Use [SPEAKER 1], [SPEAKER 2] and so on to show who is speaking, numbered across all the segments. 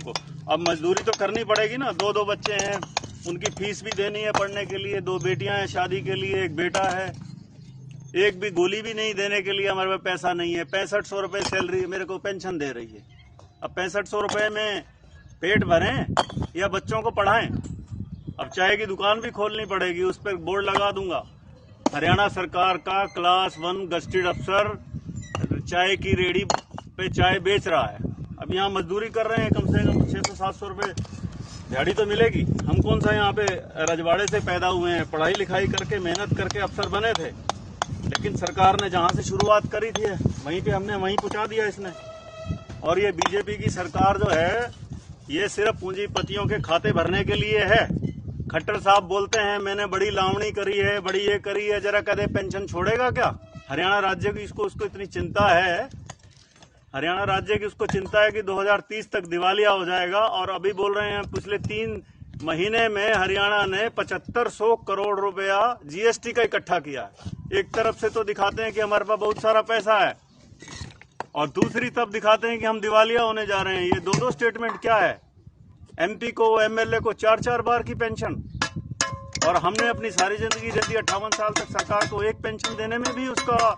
[SPEAKER 1] हमको। अब मजदूरी तो करनी पड़ेगी ना, दो दो बच्चे हैं, उनकी फीस भी देनी है पढ़ने के लिए, दो बेटियां हैं शादी के लिए, एक बेटा है, एक भी गोली भी नहीं देने के लिए हमारे पास पैसा नहीं है। 6500 रुपये सैलरी मेरे को पेंशन दे रही है। अब 6500 रुपये में पेट भरें या बच्चों को पढ़ाएं? अब चाय की दुकान भी खोलनी पड़ेगी, उस पर बोर्ड लगा दूंगा, हरियाणा सरकार का क्लास 1 गस्टेड अफसर चाय की रेडी पे चाय बेच रहा है। अब यहाँ मजदूरी कर रहे हैं, कम से कम 600-700 रुपये दिहाड़ी तो मिलेगी। हम कौन सा यहाँ पे रजवाड़े से पैदा हुए हैं, पढ़ाई लिखाई करके मेहनत करके अफसर बने थे, लेकिन सरकार ने जहाँ से शुरुआत करी थी वहीं पे हमने वहीं पहुंचा दिया इसने। और ये बीजेपी की सरकार जो है, ये सिर्फ पूंजीपतियों के खाते भरने के लिए है। खट्टर साहब बोलते हैं मैंने बड़ी लावणी करी है, बड़ी ये करी है, जरा कदे पेंशन छोड़ेगा क्या? हरियाणा राज्य की उसको इतनी चिंता है, हरियाणा राज्य की उसको चिंता है कि 2030 तक दिवालिया हो जाएगा। और अभी बोल रहे हैं पिछले 3 महीने में हरियाणा ने 7500 करोड़ रुपया जीएसटी का इकट्ठा किया है। एक तरफ से तो दिखाते हैं कि हमारे पास बहुत सारा पैसा है, और दूसरी तरफ दिखाते हैं कि हम दिवालिया होने जा रहे हैं। ये दो स्टेटमेंट क्या है? एमपी को, एमएलए को 4-4 बार की पेंशन, और हमने अपनी सारी जिंदगी दे दी 58 साल तक सरकार को, एक पेंशन देने में भी उसका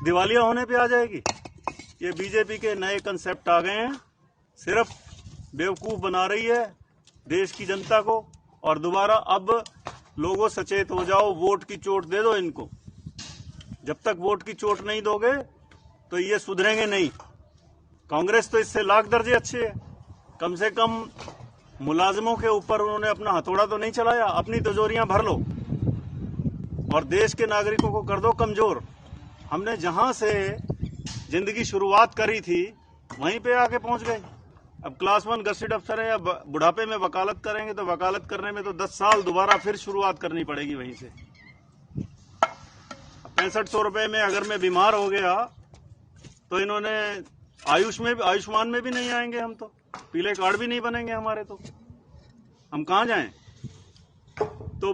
[SPEAKER 1] दिवालिया होने पे आ जाएगी। ये बीजेपी के नए कंसेप्ट आ गए हैं, सिर्फ बेवकूफ बना रही है देश की जनता को। और दोबारा अब लोगों सचेत हो जाओ, वोट की चोट दे दो इनको। जब तक वोट की चोट नहीं दोगे तो ये सुधरेंगे नहीं। कांग्रेस तो इससे लाख दर्जे अच्छे है, कम से कम मुलाजिमों के ऊपर उन्होंने अपना हथौड़ा तो नहीं चलाया। अपनी तिजोरियां भर लो और देश के नागरिकों को कर दो कमजोर। हमने जहां से जिंदगी शुरुआत करी थी वहीं पे आके पहुंच गए। अब क्लास 1 गस्टेड अफसर है, या बुढ़ापे में वकालत करेंगे तो वकालत करने में तो 10 साल दोबारा फिर शुरुआत करनी पड़ेगी वहीं से। 6500 रुपये में अगर मैं बीमार हो गया तो इन्होंने आयुष्मान में भी नहीं आएंगे हम, तो पीले कार्ड भी नहीं बनेंगे हमारे, तो हम कहां जाएं? तो